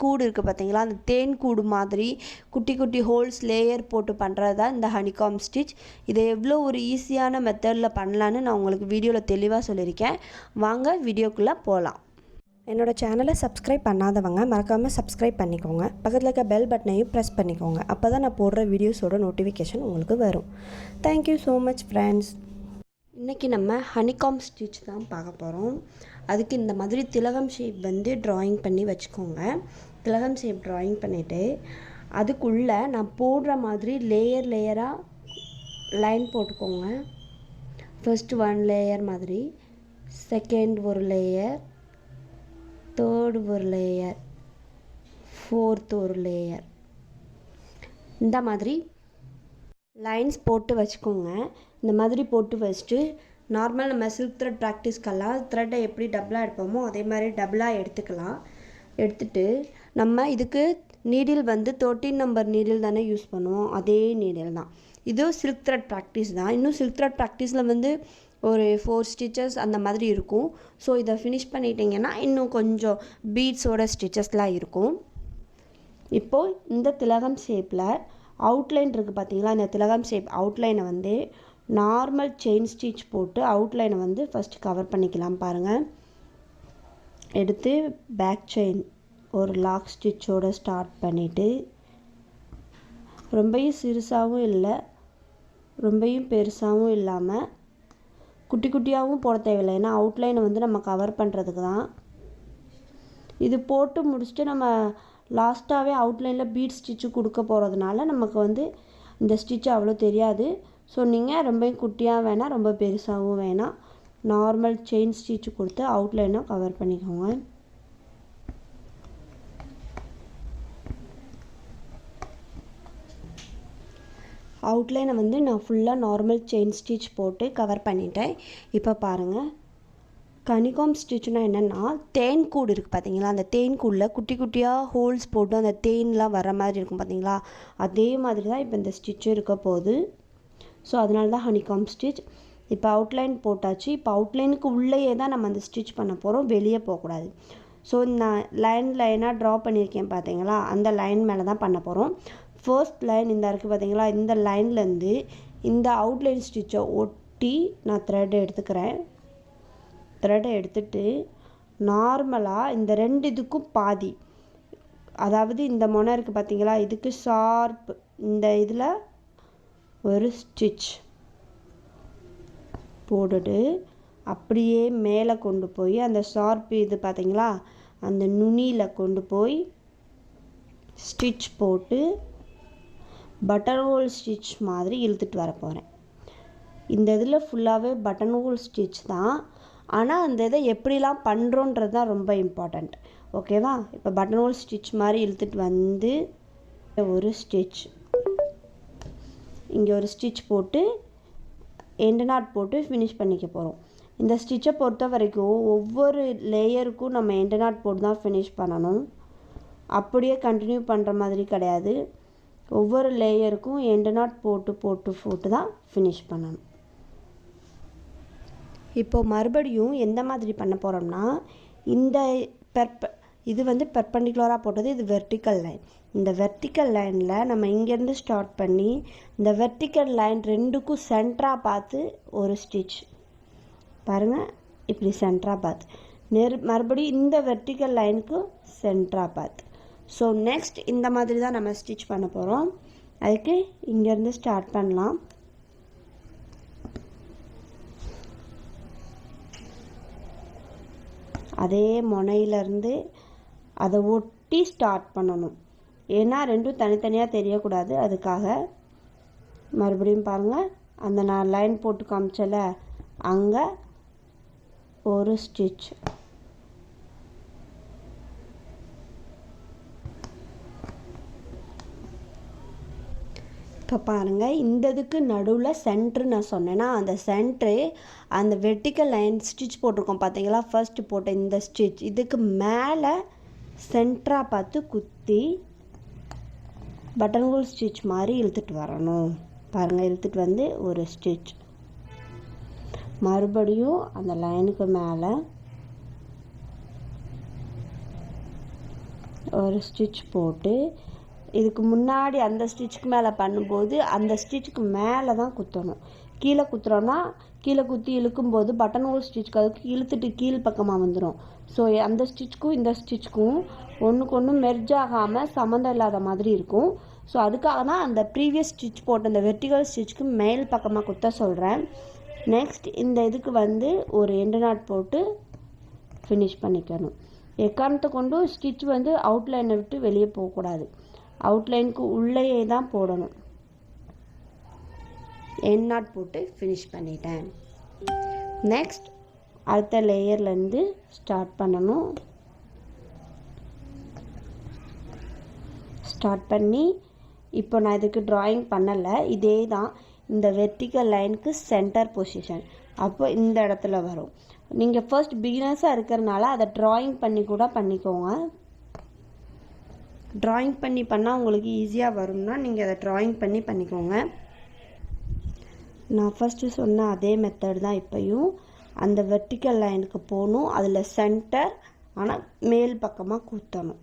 கூடு இருக்குது பார்த்தீங்களா, அந்த தேன் கூடு மாதிரி குட்டி குட்டி ஹோல்ஸ் லேயர் போட்டு பண்ணுறது தான் இந்த ஹனிகாம் ஸ்டிச். இதை எவ்வளோ ஒரு ஈஸியான மெத்தடில் பண்ணலான்னு நான் உங்களுக்கு வீடியோவில் தெளிவாக சொல்லியிருக்கேன். வாங்க வீடியோக்குள்ளே போகலாம். என்னோடய சேனலை சப்ஸ்கிரைப் பண்ணாதவங்க மறக்காமல் சப்ஸ்கிரைப் பண்ணிக்கோங்க. பக்கத்தில் இருக்க பெல் பட்டனையும் ப்ரெஸ் பண்ணிக்கோங்க. அப்போ தான் நான் போடுற வீடியோஸோட நோட்டிஃபிகேஷன் உங்களுக்கு வரும். Thank you so much friends. இன்றைக்கி நம்ம ஹனிகாம் ஸ்டிச் தான் பார்க்க போகிறோம். அதுக்கு இந்த மாதிரி திலகம் ஷேப் வந்து ட்ராயிங் பண்ணி வச்சுக்கோங்க. திலகம் ஷேப் ட்ராயிங் பண்ணிவிட்டு அதுக்குள்ளே நான் போடுற மாதிரி லேயராக லைன் போட்டுக்கோங்க. ஃபர்ஸ்ட் 1 லேயர் மாதிரி, செகண்ட் ஒரு லேயர், தேர்டு ஒரு லேயர், ஃபோர்த் ஒரு லேயர், இந்த மாதிரி லைன்ஸ் போட்டு வச்சுக்கோங்க. இந்த மாதிரி போட்டு வச்சுட்டு நார்மல் நம்ம சில்க் த்ரெட் ப்ராக்டிஸ்க்கெல்லாம் த்ரெட்டை எப்படி டபுளாக எடுப்போமோ அதே மாதிரி டபுளாக எடுத்துக்கலாம். எடுத்துட்டு நம்ம இதுக்கு நீடில் வந்து 13 நம்பர் நீடில் தானே யூஸ் பண்ணுவோம், அதே நீடில் தான். இதுவும் சில்க் த்ரெட் ப்ராக்டிஸ் தான். இன்னும் சில்க் த்ரெட் ப்ராக்டிஸில் வந்து ஒரு 4 ஸ்டிச்சஸ் அந்த மாதிரி இருக்கும். ஸோ இதை ஃபினிஷ் பண்ணிட்டீங்கன்னா இன்னும் கொஞ்சம் பீட்ஸோட ஸ்டிச்சஸ்லாம் இருக்கும். இப்போது இந்த திலகம் ஷேப்பில் அவுட்லைன் இருக்குது பார்த்தீங்களா, இந்த திலகம் ஷேப் அவுட்லைனை வந்து நார்மல் செயின் ஸ்டிச் போட்டு அவுட்லைனை வந்து ஃபஸ்ட்டு கவர் பண்ணிக்கலாம். பாருங்கள், எடுத்து பேக் செயின் ஒரு லாக் ஸ்டிச்சோடு ஸ்டார்ட் பண்ணிவிட்டு ரொம்பவும் சிறுசாகவும் இல்லை ரொம்பவும் பெருசாகவும் இல்லாமல் குட்டி குட்டியாகவும் போட தேவையில்லை, ஏன்னா அவுட்லைனை வந்து நம்ம கவர் பண்ணுறதுக்கு தான். இது போட்டு முடிச்சுட்டு நம்ம லாஸ்ட்டாகவே அவுட்லைனில் பீட் ஸ்டிச்சு கொடுக்க போகிறதுனால நமக்கு வந்து இந்த ஸ்டிச்சு அவ்வளோ தெரியாது. ஸோ நீங்கள் ரொம்பவும் குட்டியாக வேணாம் ரொம்ப பெருசாகவும் வேணாம், நார்மல் செயின் ஸ்டிச்சு கொடுத்து அவுட்லைனை கவர் பண்ணிக்கோங்க. அவுட்லைனை வந்து நான் ஃபுல்லாக நார்மல் செயின் ஸ்டிச் போட்டு கவர் பண்ணிட்டேன். இப்போ பாருங்கள், ஹனிகாம் ஸ்டிச்னால் என்னென்னா தேன் கூடு இருக்குது பார்த்தீங்களா, அந்த தேன் கூடில் குட்டி குட்டியாக ஹோல்ஸ் போட்டு அந்த தேன்லாம் வர மாதிரி இருக்கும் பார்த்தீங்களா, அதே மாதிரி தான் இப்போ இந்த ஸ்டிச்சு இருக்க போகுது. ஸோ அதனால தான் ஹனிகாம் ஸ்டிச். இப்போ அவுட்லைன் போட்டாச்சு. இப்போ அவுட்லைனுக்கு உள்ளேயே தான் நம்ம அந்த ஸ்டிச் பண்ண போகிறோம், வெளியே போகக்கூடாது. ஸோ நான் லைனாக ட்ரா பண்ணியிருக்கேன் பார்த்தீங்களா, அந்த லைன் மேலே தான் பண்ண போகிறோம். ஃபர்ஸ்ட் லைன் இந்த இருக்குது பார்த்தீங்களா, இந்த லைன்லேருந்து இந்த அவுட்லைன் ஸ்டிச்சை ஒட்டி நான் த்ரெட் எடுத்துக்கிறேன். த்ரெட்டை எடுத்துட்டு நார்மலாக இந்த 2 இதுக்கும் பாதி, அதாவது இந்த முனை இருக்குது பார்த்தீங்களா, இதுக்கு ஷார்ப் இந்த இதில் ஒரு ஸ்டிச் போட்டுட்டு அப்படியே மேலே கொண்டு போய் அந்த ஷார்ப் இது பார்த்தீங்களா அந்த நுனியில் கொண்டு போய் ஸ்டிச் போட்டு பட்டன் ஹோல் ஸ்டிச் மாதிரி இழுத்துட்டு வர போகிறேன். இந்த இதில் ஃபுல்லாகவே பட்டன் ஹோல் ஸ்டிச் தான், ஆனால் அந்த இதை எப்படிலாம் பண்ணுறோன்றது தான் ரொம்ப இம்பார்ட்டண்ட். ஓகேவா? இப்போ பட்டன் ஹோல் ஸ்டிச் மாதிரி இழுத்துட்டு வந்து ஒரு ஸ்டிச், இங்கே ஒரு ஸ்டிச் போட்டு எண்டு நாட் போட்டு ஃபினிஷ் பண்ணிக்க போகிறோம். இந்த ஸ்டிச்சை பொறுத்த வரைக்கும் ஒவ்வொரு லேயருக்கும் நம்ம எண்டு நாட் போட்டு தான் ஃபினிஷ் பண்ணணும், அப்படியே கண்டினியூ பண்ணுற மாதிரி கிடையாது. ஒவ்வொரு லேயருக்கும் எண்டு நாட் போட்டு தான் ஃபினிஷ் பண்ணணும். இப்போது மறுபடியும் எந்த மாதிரி பண்ண போகிறோம்னா, இந்த இது வந்து பெர்பெண்டிகுலராக போட்டது, இது வெர்டிக்கல் லைன். இந்த வெர்டிக்கல் லைனில் நம்ம இங்கேருந்து ஸ்டார்ட் பண்ணி இந்த வெர்டிக்கல் லைன் 2க்கும் சென்டராக பார்த்து ஒரு ஸ்டிச் பாருங்கள், இப்படி சென்டராக பார்த்து மறுபடியும் இந்த வெர்டிக்கல் லைனுக்கு சென்டராக பார்த்து. ஸோ நெக்ஸ்ட் இந்த மாதிரி தான் நம்ம ஸ்டிச் பண்ண போகிறோம். அதுக்கு இங்கேருந்து ஸ்டார்ட் பண்ணலாம். அதே முனையிலேருந்து அதை ஒட்டி ஸ்டார்ட் பண்ணணும், ஏன்னா 2ம் தனித்தனியாக தெரியக்கூடாது. அதுக்காக மறுபடியும் பாருங்கள், அந்த நான் லைன் போட்டு காமிச்சல அங்கே ஒரு ஸ்டிச், இப்போ பாருங்கள் இந்த இதுக்கு நடுவில் சென்ட்ரு நான் சொன்னேன்னா அந்த சென்ட்ரு அந்த வெர்டிக்கல் லைன் ஸ்டிச் போட்டிருக்கோம் பார்த்தீங்களா, ஃபர்ஸ்ட் போட்ட இந்த ஸ்டிச் இதுக்கு மேலே சென்டராக பார்த்து குத்தி பட்டன் ஹோல் ஸ்டிச் மாதிரி இழுத்துட்டு வரணும். பாருங்கள், இழுத்துட்டு வந்து ஒரு ஸ்டிச், மறுபடியும் அந்த லைனுக்கு மேலே ஒரு ஸ்டிச் போட்டு இதுக்கு முன்னாடி அந்த ஸ்டிச்சுக்கு மேலே பண்ணும்போது அந்த ஸ்டிச்சுக்கு மேலே தான் குத்தணும். கீழே குத்துறோன்னா கீழே குத்தி இழுக்கும்போது பட்டன் ஹோல் ஸ்டிச்சுக்கு அதுக்கு இழுத்துட்டு கீழ் பக்கமாக வந்துடும். ஸோ அந்த ஸ்டிச்சுக்கும் இந்த ஸ்டிச்சுக்கும் ஒன்றுக்கு ஒன்று மெர்ஜ் ஆகாமல் சம்மந்தம் இல்லாத மாதிரி இருக்கும். ஸோ அதுக்காக தான் அந்த ப்ரீவியஸ் ஸ்டிச் போட்ட அந்த வெர்டிகல் ஸ்டிச்சுக்கு மேல் பக்கமாக குத்த சொல்கிறேன். நெக்ஸ்ட் இந்த இதுக்கு வந்து ஒரு எண்டு நாட் போட்டு ஃபினிஷ் பண்ணிக்கணும். எக்காரணத்தை கொண்டு ஸ்டிச் வந்து அவுட்லைனை விட்டு வெளியே போகக்கூடாது. அவுட்லைனுக்கு உள்ளேயே தான் போடணும். எண்ட் நாட் போட்டு ஃபினிஷ் பண்ணிட்டேன். நெக்ஸ்ட் அடுத்த லேயர்லேருந்து ஸ்டார்ட் பண்ணணும். ஸ்டார்ட் பண்ணி இப்போ நான் இதுக்கு ட்ராயிங் பண்ணலை, இதே தான் இந்த வெர்டிக்கல் லைனுக்கு சென்டர் பொசிஷன். அப்போ இந்த இடத்துல வரும். நீங்கள் ஃபர்ஸ்ட் பிகினர்ஸாக இருக்கிறனால அதை ட்ராயிங் பண்ணி கூட பண்ணிக்கோங்க. ட்ராயிங் பண்ணி பண்ணால் உங்களுக்கு ஈஸியாக வரும்னா நீங்கள் அதை ட்ராயிங் பண்ணி பண்ணிக்கோங்க. நான் ஃபஸ்ட்டு சொன்ன அதே மெத்தட் தான் இப்போயும். அந்த வெர்டிக்கல் லைனுக்கு போகணும், அதில் சென்டர் ஆனால் மேல் பக்கமாக குத்தணும்.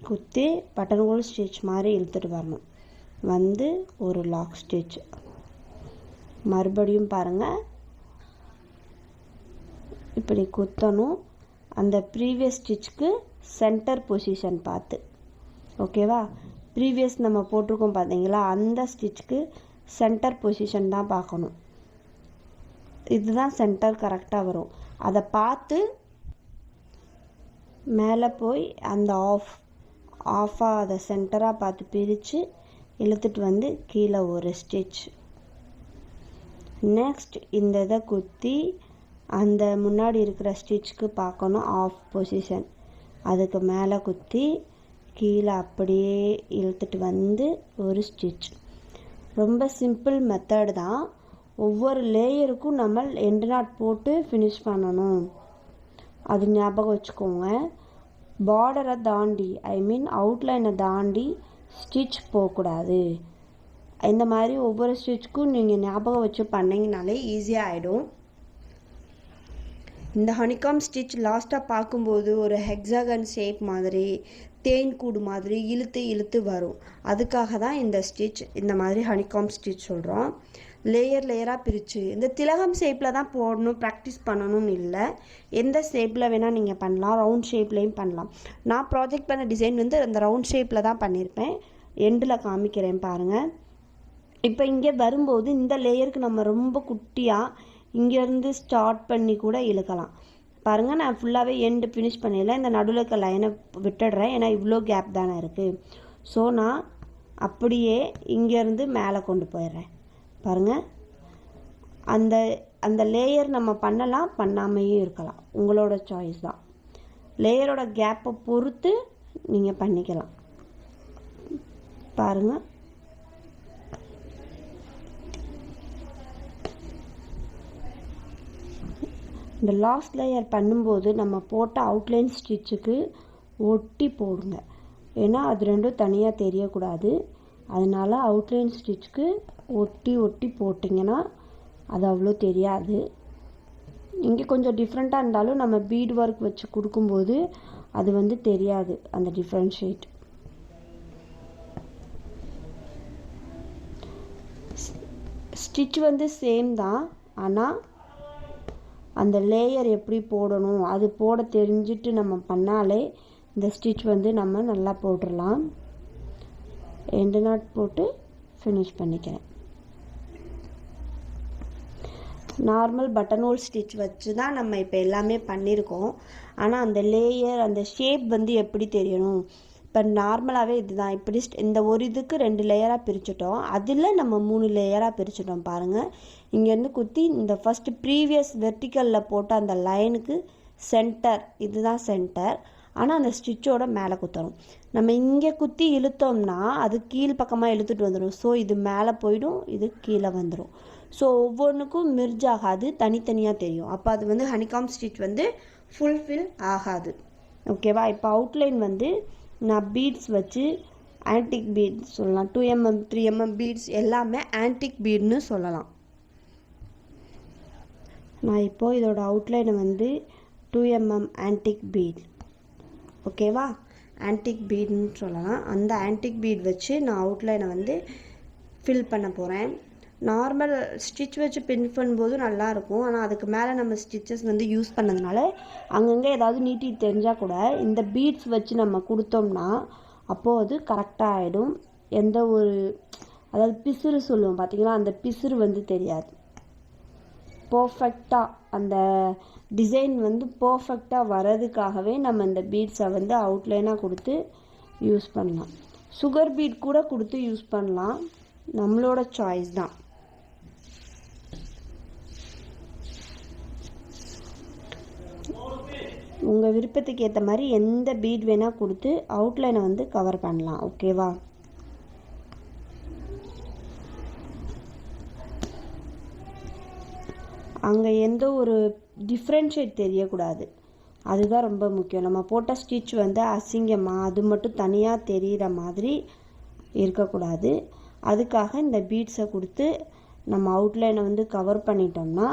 குத்தி பட்டன் ஹோல் ஸ்டிச் மாதிரி இழுத்துட்டு வரணும். வந்து ஒரு லாக் ஸ்டிச் மறுபடியும் பாருங்கள், இப்படி குத்தணும். அந்த ப்ரீவியஸ் ஸ்டிச்சுக்கு சென்டர் பொசிஷன் பார்த்து, ஓகேவா? ப்ரீவியஸ் நம்ம போட்டிருக்கோம் பார்த்தீங்களா, அந்த ஸ்டிச்சுக்கு சென்டர் பொசிஷன் தான் பார்க்கணும். இதுதான் சென்டர் கரெக்டாக வரும். அதை பார்த்து மேலே போய் அந்த ஆஃபாக அதை சென்டராக பார்த்து பிரித்து இழுத்துட்டு வந்து கீழே ஒரு ஸ்டிச். நெக்ஸ்ட் இந்த இதை குத்தி அந்த முன்னாடி இருக்கிற ஸ்டிச்சுக்கு பார்க்கணும் ஆஃப் பொசிஷன். அதுக்கு மேலே குத்தி கீழே அப்படியே இழுத்துட்டு வந்து ஒரு ஸ்டிச். ரொம்ப சிம்பிள் மெத்தட் தான். ஒவ்வொரு லேயருக்கும் நம்ம எண்டு நாட் போட்டு ஃபினிஷ் பண்ணணும், அது ஞாபகம் வச்சுக்கோங்க. பார்டரை தாண்டி அவுட்லைனை தாண்டி ஸ்டிச் போகக்கூடாது. இந்த மாதிரி ஒவ்வொரு ஸ்டிச்சுக்கும் நீங்கள் ஞாபகம் வச்சு பண்ணிங்கனாலே ஈஸியாக ஆகிடும். இந்த ஹனிகாம் ஸ்டிச் லாஸ்ட்டாக பார்க்கும்போது ஒரு ஹெக்ஸாகன் ஷேப் மாதிரி தேன் கூடு மாதிரி இழுத்து இழுத்து வரும். அதுக்காக தான் இந்த ஸ்டிச் இந்த மாதிரி ஹனிகாம் ஸ்டிச் சொல்கிறோம். லேயராக பிரித்து இந்த திலகம் ஷேப்பில் தான் போடணும், ப்ராக்டிஸ் பண்ணணும்னு இல்லை. எந்த ஷேப்பில் வேணால் நீங்கள் பண்ணலாம், ரவுண்ட் ஷேப்லேயும் பண்ணலாம். நான் ப்ராஜெக்ட் பண்ண டிசைன் வந்து அந்த ரவுண்ட் ஷேப்பில் தான் பண்ணியிருப்பேன். எண்டில் காமிக்கிறேன் பாருங்கள். இப்போ இங்கே வரும்போது இந்த லேயருக்கு நம்ம ரொம்ப குட்டியாக இங்கேருந்து ஸ்டார்ட் பண்ணி கூட இழுக்கலாம். பாருங்கள், நான் ஃபுல்லாகவே எண்டு ஃபினிஷ் பண்ணிடல. இந்த நடுவில் இருக்க லைனை விட்டுடுறேன், ஏன்னா இவ்வளோ கேப் தானே இருக்குது. ஸோ நான் அப்படியே இங்கேருந்து மேலே கொண்டு போயிடுறேன். பாருங்கள், அந்த லேயர் நம்ம பண்ணலாம், பண்ணாமையும் இருக்கலாம், உங்களோட சாய்ஸ் தான். லேயரோட கேப்பை பொறுத்து நீங்கள் பண்ணிக்கலாம். பாருங்கள், இந்த லாஸ்ட் லேயர் பண்ணும்போது நம்ம போட்ட அவுட்லைன் ஸ்டிச்சுக்கு ஒட்டி போடுங்க, ஏன்னா அது ரெண்டும் தனியாக தெரியக்கூடாது. அதனால் அவுட்லைன் ஸ்டிச்சுக்கு ஒட்டி ஒட்டி போட்டிங்கன்னா அது அவ்வளோ தெரியாது. இங்கே கொஞ்சம் டிஃப்ரெண்ட்டாக இருந்தாலும் நம்ம பீட் ஒர்க் வச்சு கொடுக்கும்போது அது வந்து தெரியாது, அந்த டிஃப்ரென்ஷியேட். ஸ்டிச் வந்து சேம் தான், ஆனால் அந்த லேயர் எப்படி போடணும் அது போட தெரிஞ்சுட்டு நம்ம பண்ணாலே இந்த ஸ்டிச் வந்து நம்ம நல்லா போட்டுடலாம். எண்டு நாட் போட்டு ஃபினிஷ் பண்ணிக்கிறேன். நார்மல் பட்டன் ஹோல் ஸ்டிச் வச்சு தான் நம்ம இப்போ எல்லாமே பண்ணியிருக்கோம். ஆனால் அந்த லேயர் அந்த ஷேப் வந்து எப்படி தெரியணும், இப்போ நார்மலாகவே இதுதான். இப்படி இந்த ஒரு இதுக்கு 2 லேயராக பிரிச்சுட்டோம், அதில் நம்ம 3 லேயராக பிரிச்சுட்டோம். பாருங்கள், இங்கேருந்து குத்தி இந்த ஃபஸ்ட்டு ப்ரீவியஸ் வெர்டிக்கலில் போட்ட அந்த லைனுக்கு சென்டர், இதுதான் சென்டர். ஆனால் அந்த ஸ்டிச்சோட மேலே குத்தணும். நம்ம இங்கே குத்தி இழுத்தோம்னா அது கீழ் பக்கமாக இழுத்துட்டு வந்துடும். ஸோ இது மேலே போயிடும், இது கீழே வந்துடும். ஸோ ஒவ்வொன்றுக்கும் மிர்ஜ் ஆகாது, தனித்தனியாக தெரியும். அப்போ அது வந்து ஹனிகாம் ஸ்டிச் வந்து ஃபுல்ஃபில் ஆகாது. ஓகேவா? இப்போ அவுட்லைன் வந்து நான் பீட்ஸ் வச்சு ஆன்டிக் பீட்ஸ் சொல்லலாம். 2mm 3mm பீட்ஸ் எல்லாமே ஆன்டிக் பீட்னு சொல்லலாம். நான் இப்போது இதோட அவுட்லைனை வந்து 2mm ஆன்டிக் பீட், ஓகேவா? ஆன்டிக் பீட்னு சொல்லலாம். அந்த ஆன்டிக் பீட் வச்சு நான் அவுட்லைனை வந்து ஃபில் பண்ண போகிறேன். நார்மல் ஸ்டிச் வச்சு பின் பண்ணும்போது நல்லாயிருக்கும். ஆனால் அதுக்கு மேலே நம்ம ஸ்டிச்சஸ் வந்து யூஸ் பண்ணதுனால அங்கங்கே ஏதாவது நீட்டி தெரிஞ்சால் கூட இந்த பீட்ஸ் வச்சு நம்ம கொடுத்தோம்னா அப்போது அது கரெக்டாக ஆகிடும். எந்த ஒரு அதாவது பிசுறு சொல்லுவோம் பார்த்தீங்களா, அந்த பிசுறு வந்து தெரியாது. பர்ஃபெக்டாக அந்த டிசைன் வந்து பர்ஃபெக்டாக வர்றதுக்காகவே நம்ம இந்த பீட்ஸை வந்து அவுட்லைனாக கொடுத்து யூஸ் பண்ணலாம். சுகர் பீட் கூட கொடுத்து யூஸ் பண்ணலாம், நம்மளோட சாய்ஸ் தான். உங்கள் விருப்பத்துக்கு ஏற்ற மாதிரி எந்த பீட் வேணால் கொடுத்து அவுட்லைனை வந்து கவர் பண்ணலாம். ஓகேவா? அங்கே எந்த ஒரு டிஃப்ரென்ஷியேட் தெரியக்கூடாது, அதுதான் ரொம்ப முக்கியம். நம்ம போட்ட ஸ்டிச் வந்து அசிங்கமாக அது மட்டும் தனியாக தெரிகிற மாதிரி இருக்கக்கூடாது. அதுக்காக இந்த பீட்ஸை கொடுத்து நம்ம அவுட்லைனை வந்து கவர் பண்ணிட்டோம்னா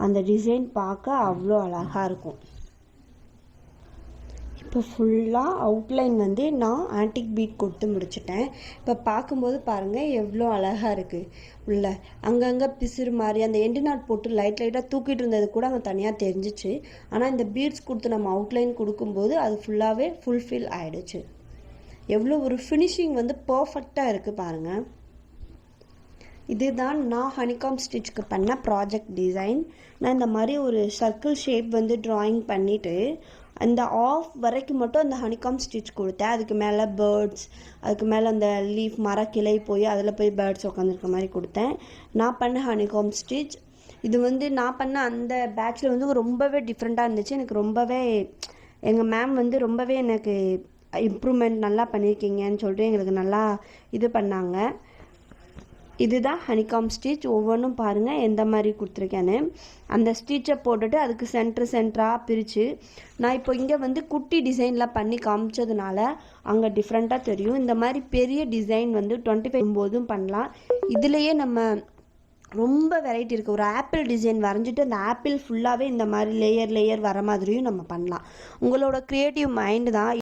அந்த டிசைன் பார்க்க அவ்வளோ அழகாக இருக்கும். இப்போ ஃபுல்லாக அவுட்லைன் வந்து நான் ஆன்டிக் பீட் கொடுத்து முடிச்சிட்டேன். இப்போ பார்க்கும்போது பாருங்கள் எவ்வளோ அழகாக இருக்குது. உள்ள அங்கங்கே பிசுறு மாதிரி அந்த எண்டு நாட் போட்டு லைட்டாக தூக்கிட்டு இருந்தது கூட அங்கே தனியாக தெரிஞ்சிச்சு. ஆனால் இந்த பீட்ஸ் கொடுத்து நம்ம அவுட்லைன் கொடுக்கும்போது அது ஃபுல்லாகவே ஃபுல்ஃபில் ஆகிடுச்சு. எவ்வளோ ஒரு ஃபினிஷிங் வந்து பர்ஃபெக்டாக இருக்குது பாருங்கள். இதுதான் நான் ஹனிகாம் ஸ்டிச்சுக்கு பண்ண ப்ராஜெக்ட் டிசைன். நான் இந்த மாதிரி ஒரு சர்க்கிள் ஷேப் வந்து ட்ராயிங் பண்ணிவிட்டு அந்த ஆஃப் வரைக்கும் மட்டும் அந்த ஹனிகாம் ஸ்டிச் கொடுத்தேன். அதுக்கு மேலே பேர்ட்ஸ், அதுக்கு மேலே அந்த லீஃப் மரக்கிளை போய் அதில் போய் பேர்ட்ஸ் உட்காந்துருக்க மாதிரி கொடுத்தேன். நான் பண்ண ஹனிகாம் ஸ்டிச் இது வந்து நான் பண்ண அந்த பேட்சில் வந்து ரொம்பவே டிஃப்ரெண்ட்டாக இருந்துச்சு. எனக்கு ரொம்பவே எங்கள் மேம் வந்து ரொம்பவே எனக்கு இம்ப்ரூவ்மெண்ட் நல்லா பண்ணியிருக்கீங்கன்னு சொல்லிட்டு எங்களுக்கு நல்லா இது பண்ணாங்க. இதுதான் ஹனிகாம் ஸ்டிச். ஒவ்வொன்றும் பாருங்கள் எந்த மாதிரி கொடுத்துருக்கேன்னு. அந்த ஸ்டிச்சை போட்டுட்டு அதுக்கு சென்டராக பிரித்து நான் இப்போ இங்கே வந்து குட்டி டிசைனில் பண்ணி காமிச்சதுனால அங்கே டிஃப்ரெண்ட்டாக தெரியும். இந்த மாதிரி பெரிய டிசைன் வந்து 25 போதும் பண்ணலாம். இதுலேயே நம்ம ரொம்ப வெரைட்டி இருக்குது. ஒரு ஆப்பிள் டிசைன் வரைஞ்சிட்டு அந்த ஆப்பிள் ஃபுல்லாகவே இந்த மாதிரி லேயர் வர மாதிரியும் நம்ம பண்ணலாம். உங்களோட க்ரியேட்டிவ் மைண்டு தான்.